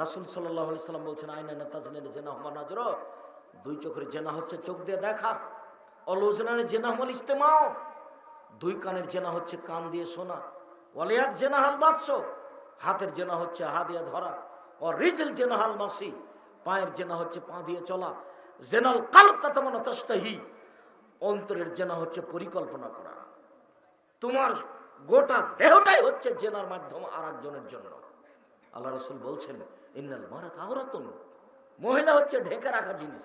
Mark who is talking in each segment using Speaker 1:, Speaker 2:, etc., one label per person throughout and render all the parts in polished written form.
Speaker 1: রাসূল সাল্লাল্লাহু আলাইহি সাল্লাম বলছেন আইনানা তাজনির জিনা হুমা নাজর, দুই চোখের জেনা হচ্ছে চোখ দিয়ে দেখা। অলুজনানের জেনা হল ইস্তেমাও, দুই কানের জেনা হচ্ছে কান দিয়ে শোনা। ওয়ালিয়াদ জেনা হাল বাদস, হাতের জেনা হচ্ছে হাত দিয়ে ধরা। ও রিজল জেনা হাল মাসি, পায়ের জেনা হচ্ছে পা দিয়ে চলা। জেনাল কালব তাতামানা তাস্তাহি, অন্তরের জেনা হচ্ছে পরিকল্পনা করা। তোমার গোটা দেহটাই হচ্ছে জেনার মাধ্যম আর একজনের জন্য। আল্লাহ রাসূল বলছেন ইন্নাল মারাত আওরাতুন, মহিলা হচ্ছে ঢেকে রাখা জিনিস,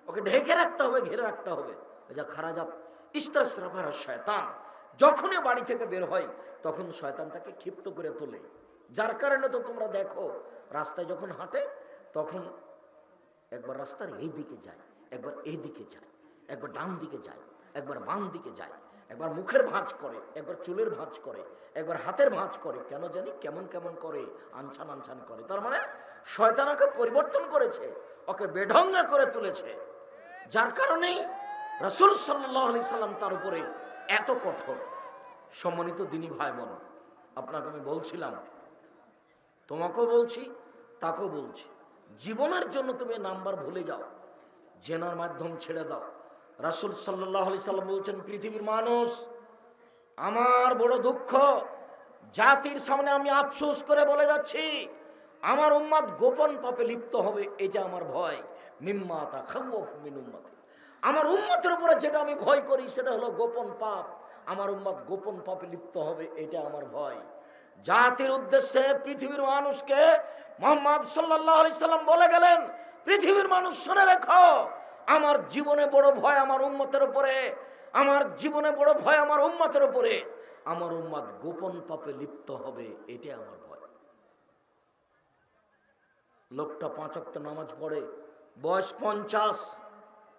Speaker 1: ওকে ঢেকে রাখতে হবে, ঘিরে রাখতে হবে। যা খারাজাত ইস্তাসরাফার শয়তান, যখনই বাড়ি থেকে বের হয় তখন শয়তান তাকে ক্ষিপ্ত করে তোলে। যার কারণে তো তোমরা দেখো রাস্তায় যখন হাঁটে তখন একবার রাস্তার এই দিকে যায়, একবার এই দিকে যায়, একবার ডান দিকে যায়, একবার বাম দিকে যায়, একবার মুখের ভাঁজ করে, একবার চুলের ভাঁজ করে, একবার হাতের ভাঁজ করে, কেন জানি কেমন কেমন করে, আনছান আনছান করে। তার মানে শয়তান ওকে পরিবর্তন করেছে, ওকে বেঢঙ্গা করে তুলেছে। যার কারণেই রাসূল সাল্লাল্লাহু আলাইহি সাল্লাম তার উপরে এত কঠোর। সম্মানিত দিনী ভাই বোন, আপনাকে আমি বলছিলাম, তোমাকেও বলছি, তাকেও বলছি, জীবনের জন্য তুমি নাম্বার ভুলে যাও, জেনার মাধ্যম ছেড়ে দাও। রাসূল সাল্লাল্লাহু আলাইহি সাল্লাম বলছেন পৃথিবীর মানুষ, আমার বড় দুঃখ, জাতির সামনে আমি আফসোস করে বলে যাচ্ছি, আমার উম্মত গোপন পাপে লিপ্ত হবে, এটা আমার ভয়। মিম্মা তাখাওয়াফু মিন উম্মতি, আমার উম্মতের উপরে যেটা আমি ভয় করি সেটা হলো গোপন পাপ। আমার উম্মত গোপন পাপে লিপ্ত হবে, এটা আমার ভয়। জাতির উদ্দেশ্যে পৃথিবীর মানুষকে মুহাম্মদ সাল্লাল্লাহু আলাইহি সাল্লাম বলে গেলেন, পৃথিবীর মানুষ শুনে রেখো, আমার জীবনে বড় ভয় আমার উম্মতের উপরে, আমার জীবনে বড় ভয় আমার উম্মতের উপরে। আমার উম্মত গোপন পাপে লিপ্ত হবে, এটা আমার ভয়। লোকটা 5 ওয়াক্ত নামাজ পড়ে, বয়স 50,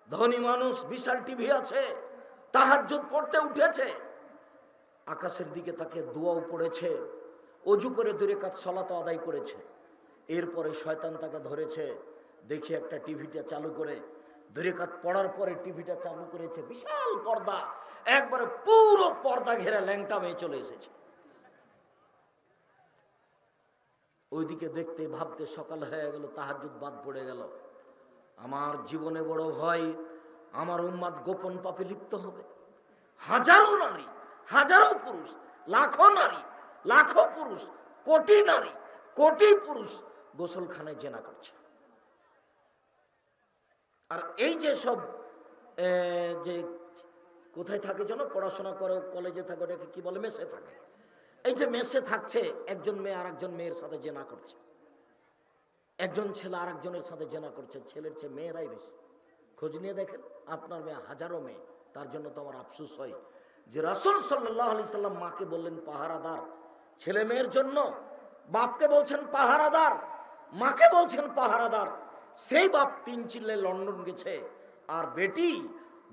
Speaker 1: ধনী মানুষ, বিশাল টিভি আছে, তাহাজ্জুদ পড়তে উঠেছে, আকাশের দিকে তাকে দোয়াও পড়েছে, অজু করে 2 রাকাত সালাত আদায় করেছে। এরপরে শয়তান তাকে ধরেছে, দেখি একটা টিভিটা চালু করে, 2 রাকাত পড়ার পরে টিভিটা চালু করেছে, বিশাল পর্দা, একবারে পুরো পর্দা ঘেরা ল্যাংটা মেয়ে চলে এসেছে। ওইদিকে দেখতে ভাবতে সকাল হয়ে গেল, তাহাজ্জুদ বাদ পড়ে গেল। আমার জীবনে বড় ভয়, আমার উম্মত গোপন পাপে লিপ্ত হবে। হাজারো নারী, হাজারো পুরুষ, লাখো নারী, লাখো পুরুষ, কোটি নারী, কোটি পুরুষ গোসলখানায় জেনা করছে। আর এই যে সব যে কোথায় থাকে যেন, পড়াশোনা করে কলেজে থাকে, ওটাকে কি বলে, মেসে থাকে। এই যে মেসে থাকছে, একজন মেয়ে আর একজন মেয়ের সাথে জেনা করছে, একজন ছেলে আর একজনের সাথে জেনা করছে। ছেলের চেয়ে মেয়েরাই বেশি। খোঁজ নিয়ে দেখেন, আপনার মেয়ে হাজারো মেয়ে। তার জন্য তো আমার আফসোস হয় যে রাসূল সাল্লাল্লাহু আলাইহি সাল্লাম মাকে বললেন পাহারাদার, ছেলে মেয়ের জন্য বাপকে বলছেন পাহারাদার, মাকে বলছেন পাহারাদার। সেই বাপ 3 চিল্লে লন্ডন গেছে, আর বেটি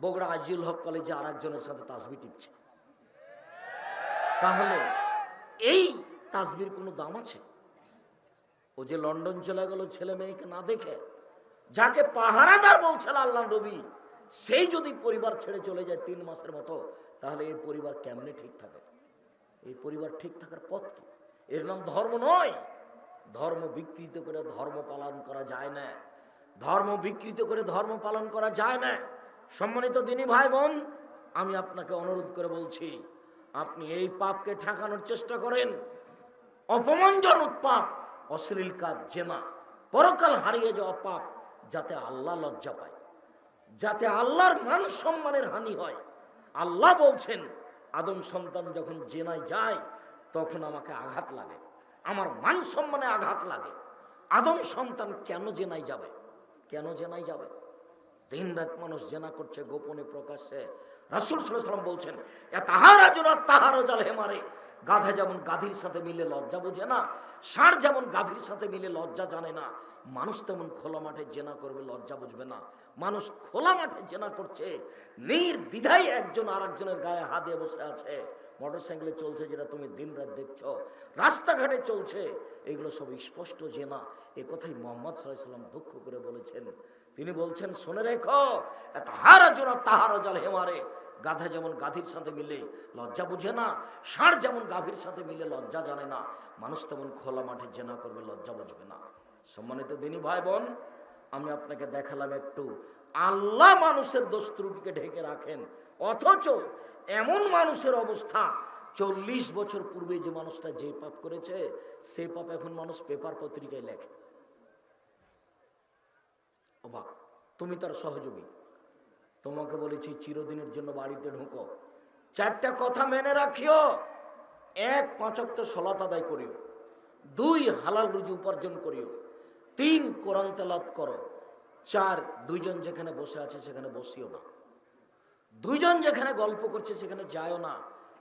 Speaker 1: বগুড়া আজিউল হক কলেজে আর একজনের সাথে তাসবিহ টিপছে। তাহলে এই তাসবির কোনো দাম আছে? ও যে লন্ডন চলে গেল ছেলে মেয়েকে না দেখে, যাকে পাহারাদার বলছেন আল্লাহ নবী, সেই যদি পরিবার ছেড়ে চলে যায় 3 মাসের মতো, তাহলে এই পরিবার কেমনে ঠিক থাকে? এই পরিবার ঠিক থাকার পথ কি? এর নাম ধর্ম নয়। ধর্ম বিকৃত করে ধর্ম পালন করা যায় না, ধর্ম বিকৃত করে ধর্ম পালন করা যায় না। সম্মানিত দিনী ভাই বোন, আমি আপনাকে অনুরোধ করে বলছি, আপনি এই পাপকে ঠেকানোর চেষ্টা করেন। অপমানজনক পাপ, অশ্লীল কাজ, জেনা, পরকাল হারিয়ে যাওয়া পাপ, যাতে আল্লাহ লজ্জা পায়, যাতে আল্লাহর মান সম্মানের হানি হয়। আল্লাহ বলছেন, আদম সন্তান যখন জেনায় যায় তখন আমাকে আঘাত লাগে, আমার মান সম্মানে আঘাত লাগে। আদম সন্তান কেন জেনায় যাবে? কেন জেনায় যাবে? 3 রাত মানুষ জেনা করছে, গোপনে প্রকাশ্যে। রাসূল সাল্লাল্লাহু আলাইহি ওয়াসাল্লাম বলছেন, হেমারে, গাধা যেমন গাধীর সাথে মিলে লজ্জা বোঝে না, ষাঁড় যেমন গাভীর সাথে মিলে লজ্জা জানে না, মানুষ তেমন খোলা মাঠে জেনা করবে, লজ্জা বুঝবে না। মানুষ খোলা মাঠে জেনা করছে, নির্দ্বিধায় একজন আর একজনের গায়ে হাত দিয়ে বসে আছে। মোটরসাইকেলে চলছে, যেটা তুমি দিন রাত দেখছো, রাস্তাঘাটে চলছে, এগুলো সব স্পষ্ট জেনা। এ কথাই মুহাম্মদ সাল্লাল্লাহু আলাইহি ওয়াসাল্লাম দুঃখ করে বলেছেন। তিনি বলছেন, শুনে রেখো, হেমারে, গাধা যেমন গাধীর সাথে মিলে লজ্জা বুঝে না, ষাঁড় যেমন গাভীর সাথে মিলে লজ্জা জানে না, মানুষ তেমন খোলা মাঠে জেনা করবে, লজ্জা বুঝবে না। সম্মানিত দিনী ভাই বোন, আমি আপনাকে দেখালাম একটু আল্লাহ মানুষের দোষ ত্রুটিকে ঢেকে রাখেন, অথচ এমন মানুষের অবস্থা 40 বছর পূর্বে যে মানুষটা যে পাপ করেছে সেই পাপ এখন মানুষ পেপার পত্রিকায় লেখে। অবাক, তুমি তার সহযোগী। তোমাকে বলেছি চিরদিনের জন্য বাড়িতে ঢুকো, 4টা কথা মেনে রাখিও। 1, 5 ওয়াক্ত সালাত আদায় করিও। 2, হালাল রুজি উপার্জন করিও। 3, কোরআন তেলাওয়াত করো। 4, দুইজন যেখানে বসে আছে সেখানে বসিও না। দুইজন যেখানে গল্প করছে সেখানে যায়ও না,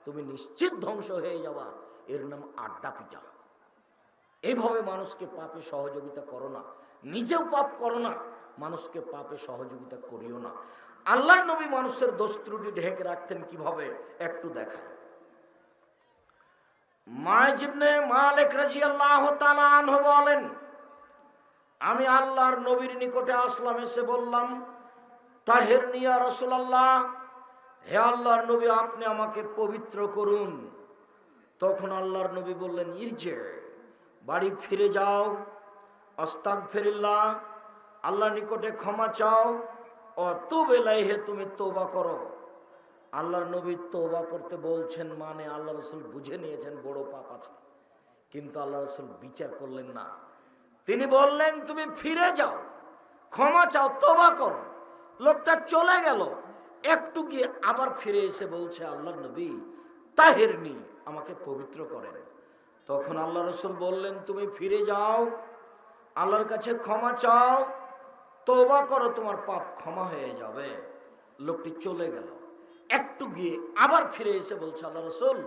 Speaker 1: তুমি নিশ্চিত ধ্বংস হয়ে যাবা। এর নাম আড্ডা পিটা। এইভাবে মানুষকে পাপে সহযোগিতা করো না, নিজেও পাপ করো না, মানুষকে পাপে সহযোগিতা করিও না। আল্লাহর নবী মানুষের দোষ ত্রুটি ঢেকে রাখতেন কিভাবে একটু দেখায়। মাইজ ইবনে মালিক রাদিয়াল্লাহু তাআলা আনহু বলেন, আমি আল্লাহর নবীর নিকটে আসলাম, এসে বললাম, তাহেরনি ইয়া রাসূলুল্লাহ, হে আল্লাহর নবী আপনি আমাকে পবিত্র করুন। তখন আল্লাহর নবী বললেন, ইরজে, বাড়ি ফিরে যাও, আস্তাগফিরুল্লাহ, আল্লাহর নিকটে ক্ষমা চাও, অতুব ইলাইহি, তুমি তওবা করো। আল্লাহর নবী তওবা করতে বলছেন মানে আল্লাহ রাসূল বুঝে নিয়েছেন বড় পাপ আছে, কিন্তু আল্লাহ রাসূল বিচার করলেন না। তিনি বললেন তুমি ফিরে যাও, ক্ষমা চাও, তওবা করো। লোকটা চলে গেল, একটু গিয়ে আবার ফিরে এসে বলছে, আল্লাহর নবী তাহেরনি, আমাকে পবিত্র করেন। তখন আল্লাহ রাসূল বললেন তুমি ফিরে যাও, আল্লাহর কাছে ক্ষমা চাও, তওবা করো, তোমার পাপ ক্ষমা হয়ে যাবে। লোকটি চলে গেল, একটু গিয়ে আবার ফিরে এসে বলছে, আল্লাহ রাসূল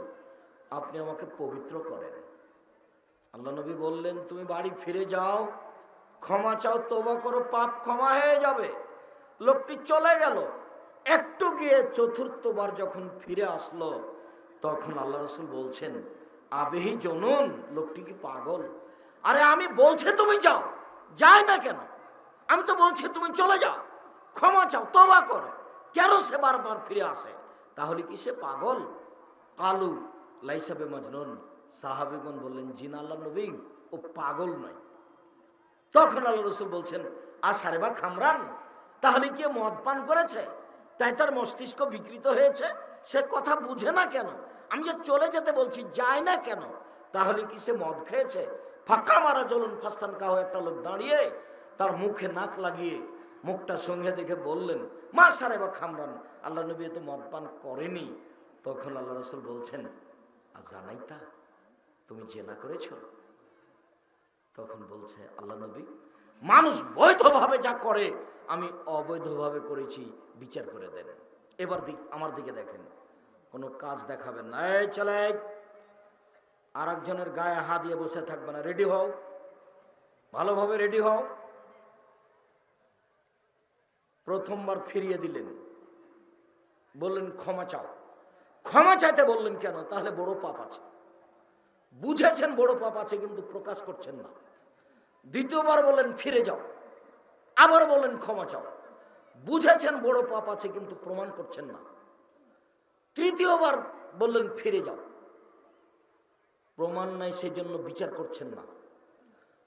Speaker 1: আপনি আমাকে পবিত্র করেন। আল্লাহ নবী বললেন তুমি বাড়ি ফিরে যাও, ক্ষমা চাও, তওবা করো, পাপ ক্ষমা হয়ে যাবে। লোকটি চলে গেল, একটু গিয়ে 4র্থবার যখন ফিরে আসলো তখন আল্লাহ রাসূল বলছেন, আবেহি জনুন, লোকটি কি পাগল? আরে আমি বলছি তুমি যাও, যায় না কেন? আমি তো বলছি তুমি চলে যাও, ক্ষমা চাও, তওবা করো, কেন সে বারবার ফিরে আসে? তাহলে কি সে পাগল? কালু লাইসা বিমাজনুন, সাহাবীগণ বললেন, জি না আল্লাহর নবী, ও পাগল নয়। তখন আল্লাহ রাসূল বলছেন, আসারে বা খামরান, তাহলে কি মদ পান করেছে তাই তার মস্তিষ্ক বিকৃত হয়েছে? সে কথা বুঝে না কেন? আমি যে চলে যেতে বলছি যায় না কেন? তাহলে কি সে মদ খেয়েছে? ফাঁকা মারা চলুন ফাস্তান কাহ, একটা লোক দাঁড়িয়ে তার মুখে নাক লাগিয়ে মুখটা সঙ্গে দেখে বললেন, মা সারে বা খামরান, আল্লাহ নবী তো মদ পান করেনি। তখন আল্লাহ রাসূল বলছেন, আর জানাইতা তুমি জেনা করেছ? তখন বলছে, আল্লাহ নবী মানুষ বৈধভাবে যা করে আমি অবৈধভাবে করেছি, বিচার করে দেন। এবার আমার দিকে দেখেন, কোনো কাজ দেখাবেন না, এই চলে আর একজনের গায়ে হাত দিয়ে বসে থাকবে না, রেডি হও, ভালোভাবে রেডি হও। প্রথমবার ফিরিয়ে দিলেন, বললেন ক্ষমা চাও। ক্ষমা চাইতে বললেন কেন? তাহলে বড় পাপ আছে, বুঝেছেন বড় পাপ আছে কিন্তু প্রকাশ করছেন না। দ্বিতীয়বার বললেন ফিরে যাও, আবার বললেন ক্ষমা চাও, বুঝেছেন বড় পাপ আছে কিন্তু প্রমাণ করছেন না। তৃতীয়বার বললেন ফিরে যাও, প্রমাণ নাই সেই জন্য বিচার করছেন না।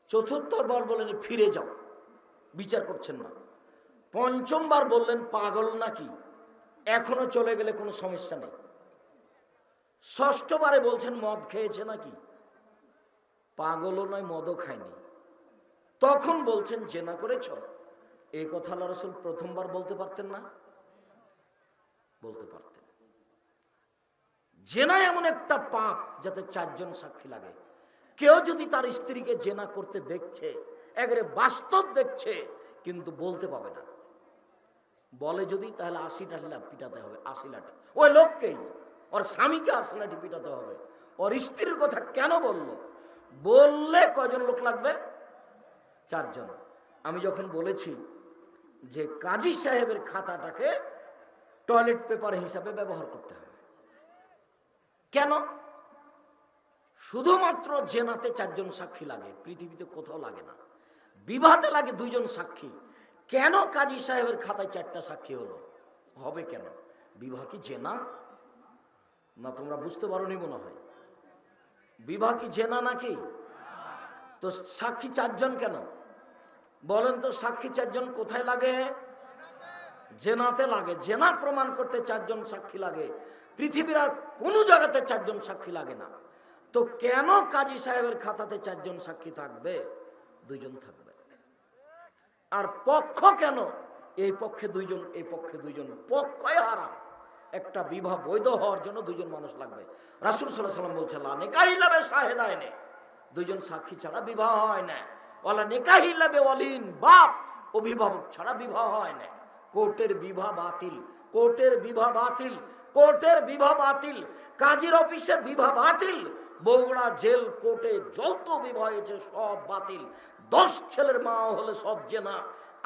Speaker 1: চতুর্থবার বললেন ফিরে যাও, বিচার করছেন না। পঞ্চমবার বললেন পাগল নাকি, এখনো চলে গেলে কোনো সমস্যা নেই। ষষ্ঠবারে বলছেন মদ খেয়েছে নাকি, পাগলও নয়, মদও খায়নি। তখন বলছেন জেনা করেছ। এই কথা আল্লাহ রাসূল প্রথমবার বলতে পারতেন না? বলতে পারতেন। জেনা এমন একটা পাপ যাতে 4 জন সাক্ষী লাগে। কেউ যদি তার স্ত্রীকে জেনা করতে দেখছে, একেবারে বাস্তব দেখছে, কিন্তু বলতে পাবে না, বলে যদি তাহলে 80 লাঠি পিটাতে হবে, 80 লাঠি। ওই লোককেই, ওর স্বামীকে 80 লাঠি পিটাতে হবে। ওর স্ত্রীর কথা কেন বললো? বললে কয়জন লোক লাগবে? 4 জন। আমি যখন বলেছি যে কাজী সাহেবের খাতাটাকে টয়লেট পেপার হিসাবে ব্যবহার করতে হবে, কেন? শুধুমাত্র জেনাতে 4 জন সাক্ষী লাগে, পৃথিবীতে কোথাও লাগে না। বিবাহতে লাগে 2 জন সাক্ষী। কেন কাজী সাহেবের খাতায় 4টা সাক্ষী হলো? হবে কেন? বিবাহ কি জেনা না? তোমরা বুঝতে পারোনি মনে হয়। বিবাহ কি জেনা নাকি? তো সাক্ষী 4 জন কেন? বলেন তো সাক্ষী চারজন কোথায় লাগে? জেনাতে লাগে। জেনা প্রমাণ করতে চারজন সাক্ষী লাগে। পৃথিবীর আর কোনো জায়গাতে চারজন সাক্ষী লাগে না। তো কেন কাজী সাহেবের খাতাতে চারজন সাক্ষী থাকবে? দুইজন থাকবে। আর পক্ষ কেন? এই পক্ষে দুইজন, এই পক্ষে দুইজন, পক্ষই হারাম। একটা বিবাহ বৈধ হওয়ার জন্য দুইজন মানুষ লাগবে। রাসূল সাল্লাল্লাহু আলাইহি ওয়াসাল্লাম বলছেন, লা নিকাহ ইল্লা বিশাহিদাইনি, দুইজন সাক্ষী ছাড়া বিবাহ হয় না। ওয়ালা নিকাহ ইল্লা বিওয়ালিন, বাপ অভিভাবক ছাড়া বিবাহ হয় না। কোর্টের বিবাহ বাতিল, কোর্টের বিবাহ বাতিল, কোর্টের বিবাহ বাতিল, কাজীর অফিসে বিবাহ বাতিল, বগুড়া জেল কোর্টে যত বিবাহ হয়েছে সব বাতিল। 10 ছেলের মা হলে সব জেনা।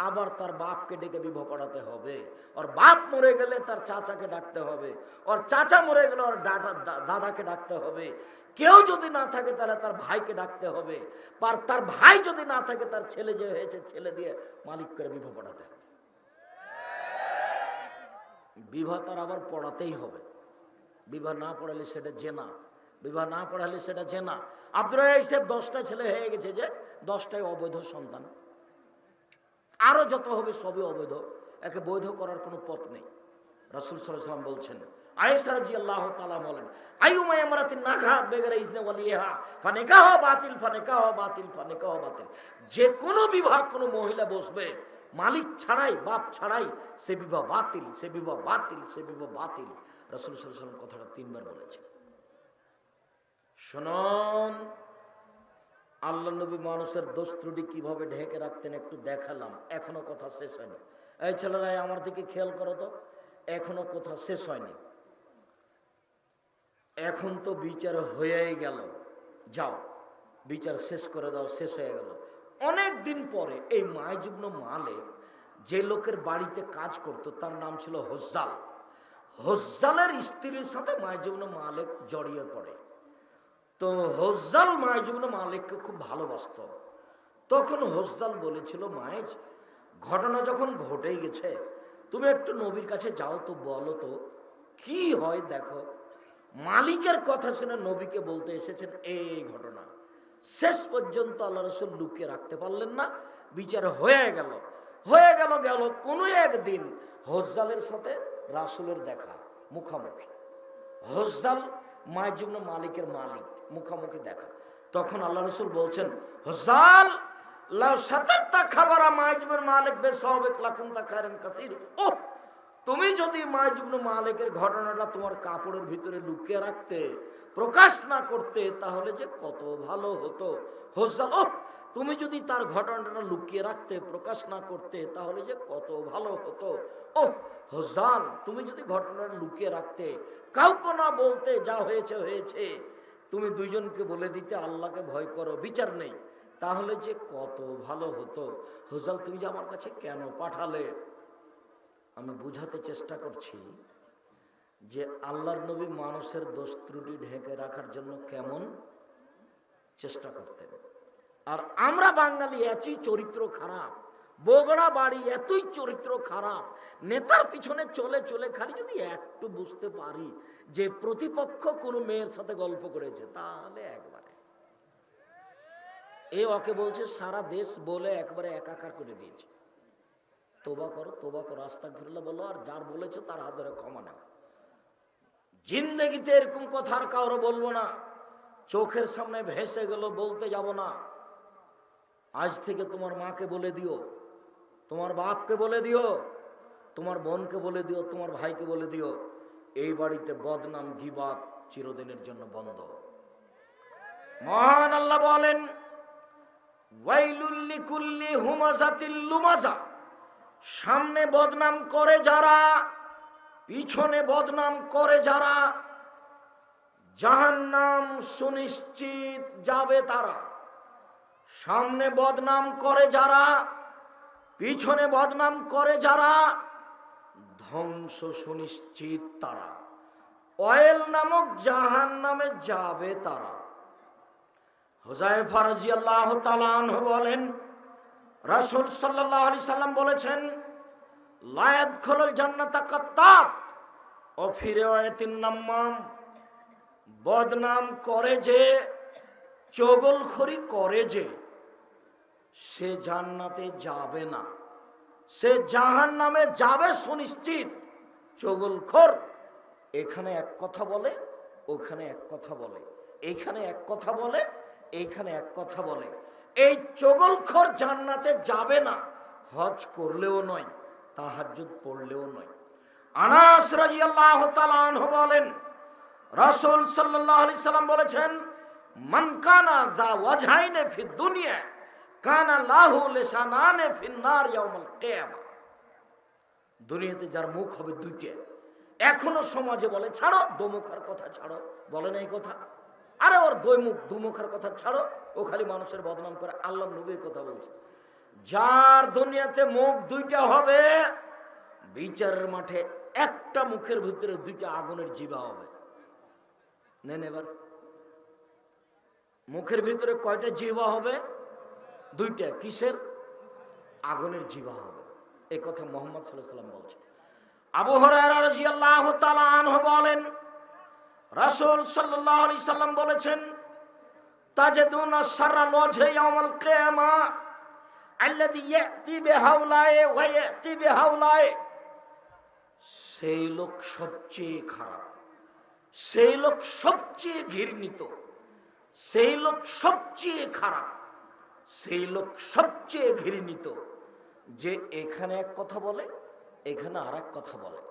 Speaker 1: আবার তার বাপকে ডেকে বিবাহ পড়াতে হবে। ওর বাপ মরে গেলে তার চাচাকে ডাকতে হবে, ওর চাচা মরে গেলে ওর দাদাকে ডাকতে হবে। কেউ যদি না থাকে তাহলে তার ভাইকে ডাকতে হবে। আর তার ভাই যদি না থাকে তার ছেলে যে হয়েছে ছেলে দিয়ে মালিক করে বিবাহ পড়াতে হবে। বিবাহ তার আবার পড়াতেই হবে। বিবাহ না পড়ালে সেটা জেনা, বিবাহ না পড়ালে সেটা জেনা। আব্দুর রাজ্জাক সাহেব 10টা ছেলে হয়ে গেছে, যে 10টাই অবৈধ সন্তান। আরো যত হবে সবই অবৈধ, একে বৈধ করার কোনো পথ নেই। রাসূল সাল্লাল্লাহু আলাইহি ওয়াসাল্লাম বলছেন, আয়েশা রাদিয়াল্লাহু তাআলা বলেন, আইয়ুমা ইমরাতিন নাকাহাত বিগাইরি ইজনি ওয়ালিহা ফানিকাহ বাতিল, ফানিকাহ বাতিল, ফানিকাহ বাতিল। যে কোনো বিবাহ কোনো মহিলা বসবে মালিক ছাড়াই, বাপ ছাড়াই, সে বিবাহ বাতিল, সে বিবাহ বাতিল, সে বিবাহ বাতিল। রাসূল সাল্লাল্লাহু আলাইহি ওয়াসাল্লাম কথাটা 3 বার বলেছেন। শুনুন, আল্লাহ নবী মানুষের দোষ ত্রুটি কিভাবে ঢেকে রাখতেন একটু দেখালাম। এখনো কথা শেষ হয়নি। এই ছেলেরা আমার দিকে খেয়াল করো তো, এখনো কথা শেষ হয়নি। এখন তো বিচার হয়েই গেল, যাও বিচার শেষ করে দাও, শেষ হয়ে গেল। অনেক দিন পরে এই মায়জুবন মালিক যে লোকের বাড়িতে কাজ করত তার নাম ছিল হজ্জাল। হজ্জালের স্ত্রীর সাথে মায়জুবন মালিক জড়িয়ে পড়ে। তো হজ্জাল মায়জুবন মালিককে খুব ভালোবাসত। তখন হজ্জাল বলেছিল, মায়েজ, ঘটনা যখন ঘটেই গেছে তুমি একটু নবীর কাছে যাও তো, বলো তো কি হয় দেখো। মালিকের কথা শুনে নবীকে বলতে এসেছেন এই ঘটনা। শেষ পর্যন্ত আল্লাহ রাসূল লুকিয়ে রাখতে পারলেন না, বিচার হয়ে গেল। হয়ে গেল গেল কোনো একদিন হজ্জালের সাথে রাসূলের দেখা, মুখামুখি। হজ্জাল মায়জুবন মালিকের মালিক, মুখামুখি দেখা। তখন আল্লাহ রাসূল বলছেন, হজ্জাল লাউ সাতারতা খাবারা মায়জুবন মালিক বেসাওবিক লাকুনতা খায়রান কাসীর। ও, তুমি যদি মায়জুবন মালিকের ঘটনাটা তোমার কাপড়ের ভিতরে লুকিয়ে রাখতে, প্রকাশ না করতে, তাহলে যে কত ভালো হতো। হজ্জাল, ও তুমি যদি তার ঘটনাটা লুকিয়ে রাখতে, প্রকাশ না করতে, তাহলে যে কত ভালো হতো। ও হজ্জাল, তুমি যদি ঘটনাটা লুকিয়ে রাখতে, কাউকে না বলতে, যা হয়েছে হয়েছে, তুমি দুইজনকে বলে দিতে আল্লাহকে ভয় করো, বিচার নেই, তাহলে যে কত ভালো হতো। হজ্জাল, তুমি যে আমার কাছে কেন পাঠালে? আমি বুঝাতে চেষ্টা করছি যে আল্লাহর নবী মানুষের দোষ ত্রুটি ঢেকে রাখার জন্য কেমন চেষ্টা করতেন। আর আমরা বাঙালি এতই চরিত্র খারাপ, বগুড়া বাড়ি এতই চরিত্র খারাপ, নেতার পিছনে চলে চলে খালি যদি একটু বুঝতে পারি যে প্রতিপক্ষ কোনো মেয়ের সাথে গল্প করেছে, তাহলে একবারে এ ওকে বলছে সারা দেশ বলে একবারে একাকার করে দিয়েছে। তোবা করো, তোবা করো, আস্তাগফিরুল্লাহ বলো, আর যার বলেছো তার হাত ধরে ক্ষমা নাও। জিন্দেগিতে এরকম কথা আর কারো বলবো না। চোখের সামনে ভেসে গেল, বলতে যাব না। আজ থেকে তোমার মাকে বলে দিও, তোমার বাপকে বলে দিও, তোমার বোনকে বলে দিও, তোমার ভাইকে বলে দিও, এই বাড়িতে বদনাম গীবাত চিরদিনের জন্য বন্ধ। মহান আল্লাহ বলেন, ওয়াইলুল লিকুল্লি হুমাযাতিল লুমাযা, সামনে বদনাম করে যারা, পিছনে বদনাম করে যারা, জাহান্নাম সুনিশ্চিত যাবে তারা। সামনে বদনাম করে যারা, পিছনে বদনাম করে যারা, ধ্বংস সুনিশ্চিত তারা। ওয়াইল নামক জাহান্নামে যাবে তারা। হুযায়ফা রাদিয়াল্লাহু তাআলা আনহু বলেন, রাসূল সাল্লাল্লাহু আলাইহি সাল্লাম বলেছেন, লা ইয়াদখুলুল জান্নাতা কাত্তাত ও ফি রিওয়ায়াতিন নাম্মাম, বদনাম করে যে, চগলখড়ি করে যে, সে জান্নাতে যাবে না, সে জাহান্নামে যাবে সুনিশ্চিত। চগলখোর এখানে এক কথা বলে, ওখানে এক কথা বলে, এইখানে এক কথা বলে, এইখানে এক কথা বলে। এই চগলখোর জান্নাতে যাবে না, হজ করলেও নয়, তাহাজ্জুদ পড়লেও নয়। আনাস রাদিয়াল্লাহু তাআলা আনহু বলেন, রাসূল সাল্লাল্লাহু আলাইহি সাল্লাম বলেছেন, মান কানা যা ওয়াজহাইনে ফি দুনিয়া কানা লাহু লিসানানে ফিন নার ইয়াউমুল কিয়ামা। দুনিয়াতে যার মুখ হবে দুইটা, এখনো সমাজে বলে ছাড়ো দোমুখার কথা ছাড়ো, বলে না এই কথা, আরে ওর দুমুখার কথা ছাড়ো, ও খালি মানুষের বদনাম করে। আল্লাহ নবী কথা বলছে, যার দুনিয়াতে মুখ দুইটা হবে, বিচারের মাঠে একটা মুখের ভিতরে দুইটা আগুনের জিভা হবে। নেন এবার, মুখের ভিতরে কয়টা জিভা হবে? দুইটা। কিসের? আগুনের জিভা হবে। এই কথা মুহাম্মদ সাল্লাল্লাহু আলাইহি ওয়াসাল্লাম বলছেন। আবু হুরায়রা রাদিয়াল্লাহু তাআলা আনহু বলেন, রাসূল সাল্লাল্লাহু আলাইহি সাল্লাম বলেছেন, তাজিদুনা শাররাল ওয়াজহি ইয়াউমাল কিয়ামা আল্লাযী ইয়াতি বিহাউলাই ওয়া ইয়াতি বিহাউলাই। সেই লোক সবচেয়ে খারাপ, সেই লোক সবচেয়ে ঘৃণিত, সেই লোক সবচেয়ে খারাপ, সেই লোক সবচেয়ে ঘৃণিত, যে এখানে এক কথা বলে, এখানে আর এক কথা বলে।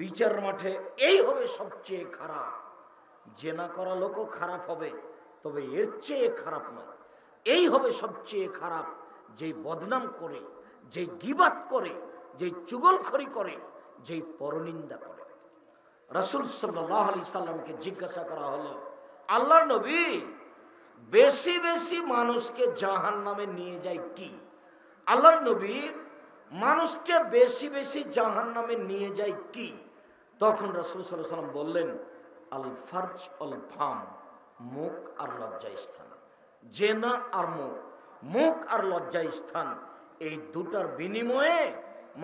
Speaker 1: বিচার মাঠে এই হবে সবচেয়ে খারাপ। জেনা করা লোকও খারাপ হবে, তবে এর চেয়ে খারাপ নয়। এই হবে সবচেয়ে খারাপ, যেই বদনাম করে, যেই গীবাত করে, যেই চুগলখড়ি করে, যেই পরনিন্দা করে। রাসূল সাল্লাল্লাহু আলাইহি সাল্লামকে জিজ্ঞাসা করা হলো, আল্লাহর নবী, বেশি বেশি মানুষকে জাহান্নামে নিয়ে যায় কি? আল্লাহর নবী, মানুষকে বেশি বেশি জাহান্নামে নিয়ে যায় কি? তখন রাসূল সাল্লাল্লাহু আলাইহি সাল্লাম বললেন, আল ফারজ আল ফাম, মুখ আর লজ্জা স্থান। জেনা আর মুখ, মুখ আর লজ্জা স্থান, এই দুটার বিনিময়ে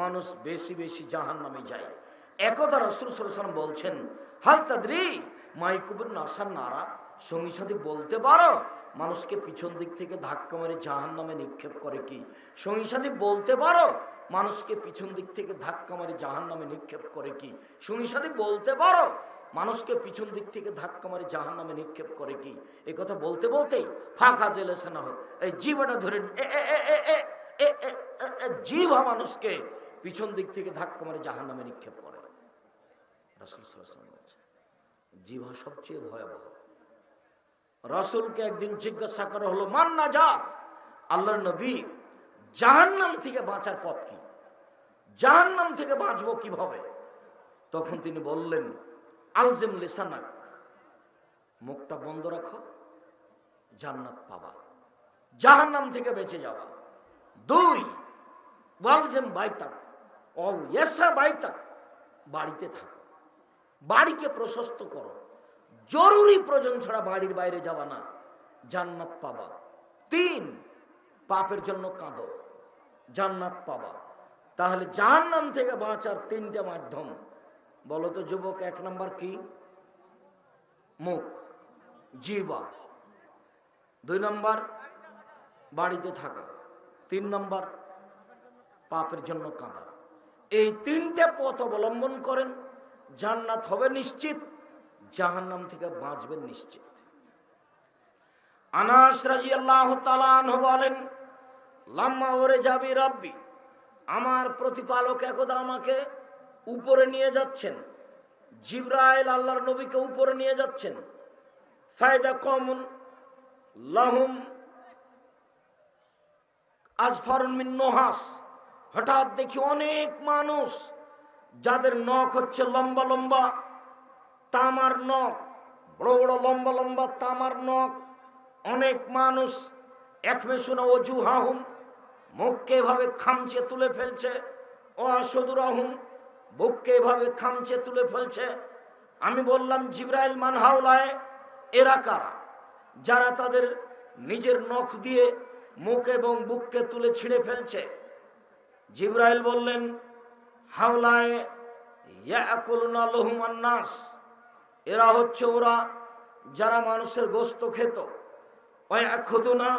Speaker 1: মানুষ বেশি বেশি জাহান্নামে যায়। একদা রাসূল সাল্লাল্লাহু আলাইহি সাল্লাম বলছেন, হাল তাদরি মাইকুবুন নাসার নারা, সঙ্গী সাথী বলতে পারো মানুষকে পিছন দিক থেকে ধাক্কা মেরে জাহান্নামে নিক্ষেপ করে কি? সঙ্গী সাথী বলতে পারো মানুষকে পিছন দিক থেকে ধাক্কা মেরে জাহান্নামে নিক্ষেপ করে কি? সঙ্গী সাথী বলতে পারো মানুষকে পিছন দিক থেকে ধাক্কা মারে জাহান্নামে নিক্ষেপ করে কি? এই কথা বলতে বলতেই ফাঁকা জেলেছে না হোক, এই জিভাটা ধরে জিভা মানুষকে পিছন দিক থেকে ধাক্কা মারে জাহান্নামে নিক্ষেপ করে। রাসূল সাল্লাল্লাহু আলাইহি ওয়াসাল্লাম বলেছেন, জিভা সবচেয়ে ভয়াবহ। রাসূলকে একদিন জিজ্ঞাসা করা হলো, মান নাজাত, আল্লাহর নবী, জাহান্নাম থেকে বাঁচার পথ কি? জাহান্নাম থেকে বাঁচবো কিভাবে? তখন তিনি বললেন, আলজিম লিসানাক, মুখটা বন্ধ রাখো, জান্নাত পাবা, জাহান্নাম থেকে বেঁচে যাওয়া। 2, ওয়ালজিম বাইতাক ও ইয়াসা বাইতাক, বাড়িতে থাকো, বাড়িকে প্রশস্ত করো, জরুরি প্রয়োজন ছাড়া বাড়ির বাইরে যাওয়া না, জান্নাত পাবা। 3, পাপের জন্য কাঁদো, জান্নাত পাবা। তাহলে জাহান্নাম থেকে বাঁচার 3টা মাধ্যম বলো তো যুবক। 1 নাম্বার কি? মুখ, জিহ্বা। 2 নাম্বার বাড়িতে থাকা। 3 নাম্বার পাপের জন্য কাঁদা। এই 3টে পথ অবলম্বন করেন, জান্নাত হবে নিশ্চিত, জাহান্নাম থেকে বাঁচবেন নিশ্চিত। আনাস রাদিয়াল্লাহু তাআলা আনহু বলেন, লাম্মা ওরে যাবি রাব্বি, আমার প্রতিপালক একদা আমাকে উপরে নিয়ে যাচ্ছেন, জিবরাইল আল্লাহর নবীকে উপরে নিয়ে যাচ্ছেন। ফায়দা কমুন লাহুম আজফারুন মিন নুহাস, হঠাৎ দেখি অনেক মানুষ যাদের নখ হচ্ছে লম্বা লম্বা তামার নখ, বড় বড় লম্বা লম্বা তামার নখ। অনেক মানুষ একমেশুনা ওজুহাহুম, মুখকে এভাবে খামচে তুলে ফেলছে, ও আসদুরাহুম, বুককে এভাবে খামচে তুলে ফেলছে। আমি বললাম, জিবরাইল মান হাওলায়, এরা কারা? যারা তাদের নিজের নখ দিয়ে মুখ এবং বুককে তুলে ছিঁড়ে ফেলছে। জিবরাইল বললেন, হাওলায় ইয়াকুলুনা লাহুমান নাস, এরা হচ্ছে ওরা যারা মানুষের গোশত খেত। ওয়ায়াখুদুনা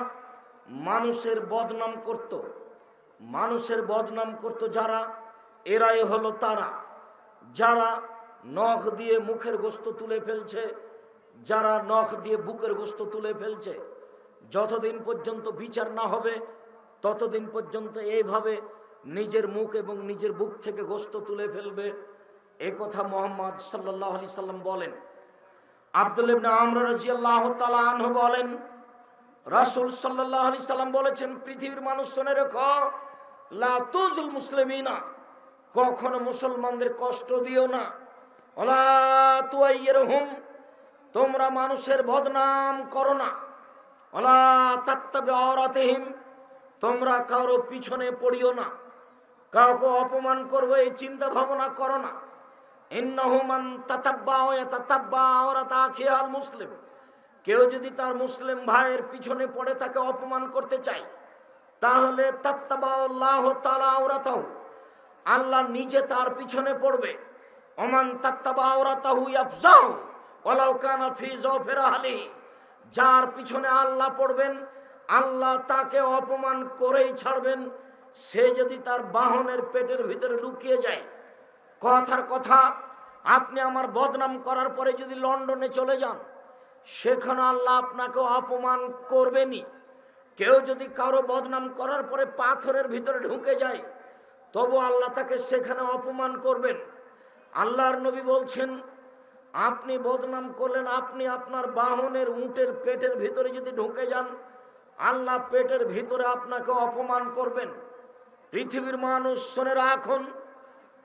Speaker 1: মানুষের বদনাম করত। মানুষের বদনাম করত যারা, এরাই হলো তারা যারা নখ দিয়ে মুখের গোস্ত তুলে ফেলছে, যারা নখ দিয়ে বুকের গোস্ত তুলে ফেলছে। যতদিন পর্যন্ত বিচার না হবে ততদিন পর্যন্ত এইভাবে নিজের মুখ এবং নিজের বুক থেকে গোস্ত তুলে ফেলবে। এ কথা মুহাম্মদ সাল্লাল্লাহু আলাইহি সাল্লাম বলেন। আব্দুল্লাহ ইবনে আমর রাদিয়াল্লাহু তাআলা আনহু বলেন, রাসূল সাল্লাল্লাহু আলাইহি সাল্লাম বলেছেন, পৃথিবীর মানুষ শুনে রেখো, লা তুজুল মুসলিমিনা, কখনো মুসলমানদের কষ্ট দিও না। ওয়ালা তুয়াইরহুম, তোমরা মানুষের বদনাম করো না। ওয়ালা তাত্তাবি আওরাতিহিম, তোমরা কারো পিছনে পড়িও না। কাউকে অপমান করবে এই চিন্তা ভাবনা করো না। ইন্নাহু মান তাতাব্বা ওয়া ইয়াতাতাব্বা আওরাতা আখিয়াল মুসলিম, কেউ যদি তার মুসলিম ভাইয়ের পিছনে পড়ে তাকে অপমান করতে চায়, তাহলে তাত্তাবাউল্লাহু তাআলা আওরাতাহু, আল্লাহ নিজে তার পিছনে পড়বে। ওমান তাত্তাবা আওরাতাহু ইয়াফজাহু ওয়ালাউ কানা ফি যাওফির আহলিহি, যার পিছনে আল্লাহ পড়বেন আল্লাহ তাকে অপমান করেই ছাড়বেন, সে যদি তার বাহনের পেটের ভিতরে লুকিয়ে যায়। কথার কথা, আপনি আমার বদনাম করার পরে যদি লন্ডনে চলে যান, সেখানে আল্লাহ আপনাকে অপমান করবেনই। কেউ যদি কারো বদনাম করার পরে পাথরের ভিতরে ঢুকে যায়, তবু আল্লাহ তাকে সেখানে অপমান করবেন। আল্লাহর নবী বলছেন, আপনি বদনাম করলেন, আপনি আপনার বাহনের উটের পেটের ভিতরে যদি ঢুকে যান, আল্লাহ পেটের ভিতরে আপনাকে অপমান করবেন। পৃথিবীর মানুষ শুনে রাখুন,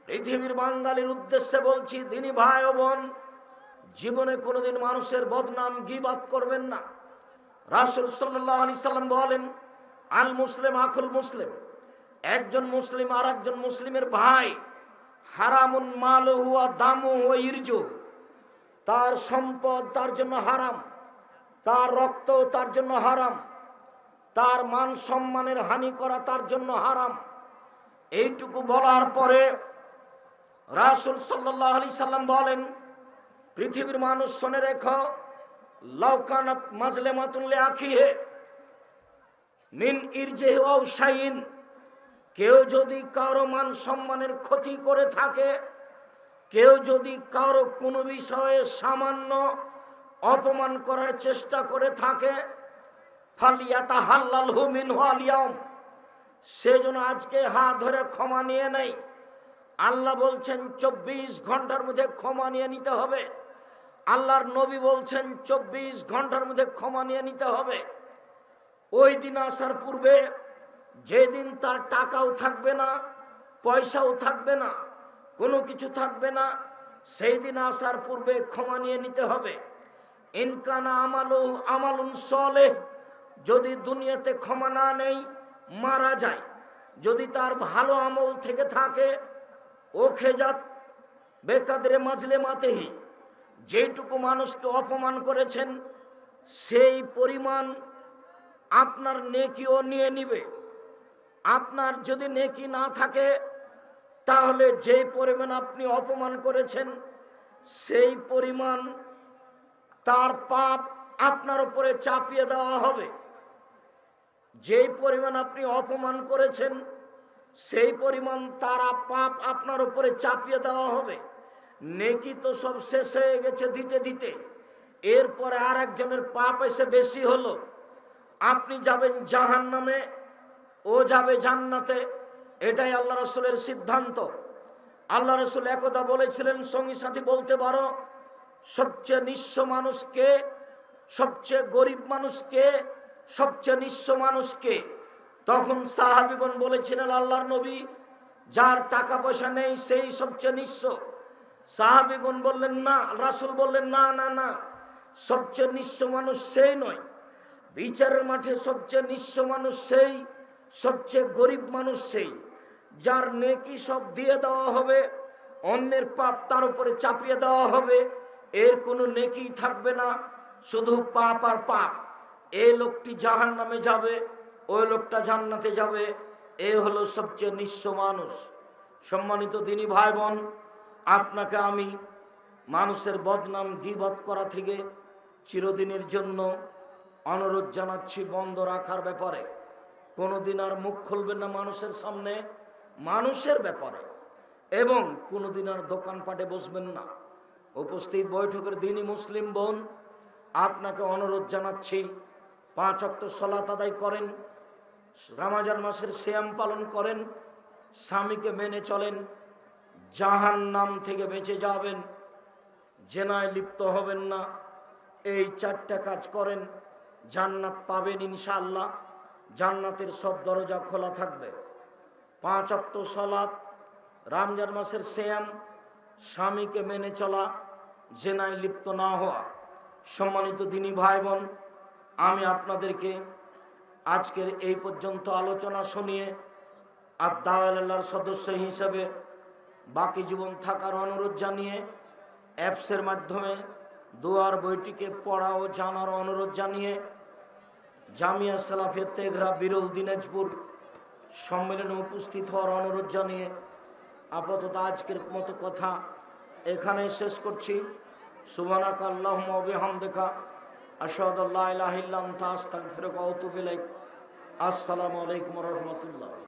Speaker 1: পৃথিবীর বাঙালির উদ্দেশ্যে বলছি, দিনী ভাই ও বোন, জীবনে কোনোদিন মানুষের বদনাম গীবাত করবেন না। রাসূল সাল্লাল্লাহু আলাইহি সাল্লাম বলেন, আল মুসলিম আখুল মুসলিম, একজন মুসলিম আর একজন মুসলিমের ভাই। হারামুন মালুহু ওয়া দামুহু ওয়া ইরজুহু, তার সম্পদ তার জন্য হারাম, তার রক্ত তার জন্য হারাম, তার মান সম্মানের হানি করা তার জন্য হারাম। এইটুকু বলার পরে রাসূল সাল্লাল্লাহু আলাইহি সাল্লাম বলেন, পৃথিবীর মানুষ শুনে রেখো, লাউ কানাত মাজলামাতুন লিআখিহি মিন ইরজিহি ওয়া শাইইন, কেউ যদি কারো মান সম্মানের ক্ষতি করে থাকে, কেউ যদি কারো কোনো বিষয়ে সামান্য অপমান করার চেষ্টা করে থাকে, ফালিয়াতাহাল্লালহু মিনহু আল ইয়াউম, সে যেন আজকে হাত ধরে ক্ষমা নিয়ে নেয়। আল্লাহ বলছেন 24 ঘন্টার মধ্যে ক্ষমা নিয়ে নিতে হবে। আল্লাহর নবী বলছেন 24 ঘন্টার মধ্যে ক্ষমা নিয়ে নিতে হবে। ওই দিন আসার পূর্বে, যেদিন তার টাকাও থাকবে না, পয়সাও থাকবে না, কোনো কিছু থাকবে না, সেই দিন আসার পূর্বে ক্ষমা নিয়ে নিতে হবে। ইনকানা আমালুন সালেহ, যদি দুনিয়াতে ক্ষমা না নেই মারা যায়, যদি তার ভালো আমল থেকে থাকে, ও খেজাত বেকাদরে মাজলে মাতেহি, যেটুকু মানুষকে অপমান করেছেন সেই পরিমাণ আপনার নেকিও নিয়ে নিবে। আপনার যদি নেকি না থাকে, তাহলে যেই পরিমাণ আপনি অপমান করেছেন সেই পরিমাণ তার পাপ আপনার উপরে চাপিয়ে দেওয়া হবে। যেই পরিমাণ আপনি অপমান করেছেন সেই পরিমাণ তারা পাপ আপনার উপরে চাপিয়ে দেওয়া হবে। নেকি তো সব শেষ হয়ে গেছে দিতে দিতে, এরপরে আর একজনের পাপ এসে বেশি হলো। আপনি যাবেন জাহান্নামে, ও যাবে জান্নাতে, এটাই আল্লাহ রাসূলের সিদ্ধান্ত। আল্লাহ রাসূল একদা বলেছিলেন, সঙ্গী সাথী বলতে পারো, সবচেয়ে নিঃস্ব মানুষকে, সবচেয়ে গরিব মানুষকে, সবচেয়ে নিঃস্ব মানুষকে। তখন সাহাবীগণ বলেছিলেন, আল্লাহর নবী, যার টাকা পয়সা নেই সেই সবচেয়ে নিঃস্ব। সাহাবীগণ বললেন না, রাসূল বললেন না না না, সবচেয়ে নিঃস্ব মানুষ সেই নয়, বিচারের মাঠে সবচেয়ে নিঃস্ব মানুষ সেই, সবচেয়ে গরিব মানুষ সেই, যার নেকি সব দিয়ে দেওয়া হবে, অন্যের পাপ তার উপরে চাপিয়ে দেওয়া হবে, এর কোনো নেকি থাকবে না, শুধু পাপ আর পাপ। এই লোকটি জাহান্নামে যাবে, ওই লোকটা জান্নাতে যাবে। এ হলো সবচেয়ে নিঃস্ব মানুষ। সম্মানিত দিনী ভাই বোন, আপনাকে আমি মানুষের বদনাম গীবত করা থেকে চিরদিনের জন্য অনুরোধ জানাচ্ছি বন্ধ রাখার ব্যাপারে। কোনোদিন আর মুখ খুলবেন না মানুষের সামনে মানুষের ব্যাপারে, এবং কোনোদিন আর দোকানপাটে বসবেন না। উপস্থিত বৈঠকের দিনই মুসলিম বোন, আপনাকে অনুরোধ জানাচ্ছি, 5 ওয়াক্ত সালাত আদায় করেন, রমজান মাসের সিয়াম পালন করেন, স্বামীকে মেনে চলেন, জাহান্নাম থেকে বেঁচে যাবেন, জেনায় লিপ্ত হবেন না। এই 4টা কাজ করেন, জান্নাত পাবেন ইনশাআল্লাহ। জান্নাতের সব দরজা খোলা থাকবে। 5 ওয়াক্ত সালাত, রমজান মাসের সিয়াম, স্বামীকে মেনে চলা, জেনায় লিপ্ত না হওয়া। সম্মানিত দিনী ভাই বোন, আমি আপনাদেরকে আজকের এই পর্যন্ত আলোচনা শুনিয়ে আদ-দাওয়াতুল্লাহর সদস্য হিসেবে বাকি জীবন থাকার অনুরোধ জানিয়ে, অ্যাপসের মাধ্যমে দোয়ার বইটিকে পড়া ও জানার অনুরোধ জানিয়ে, জামিয়া সালাফিয়া তেঘরা বিরল দিনাজপুর সম্মেলনে উপস্থিত হওয়ার অনুরোধ জানিয়ে আপাতত আজকের মতো কথা এখানেই শেষ করছি। সুবহানাকা আল্লাহুম্মা ওয়া বিহামদিকা আশহাদু আল্লা ইলাহা ইল্লা আনতা আস্তাগফিরুকা ওয়া আতুবু ইলাইক। আসসালামু আলাইকুম ওয়া রাহমাতুল্লাহ।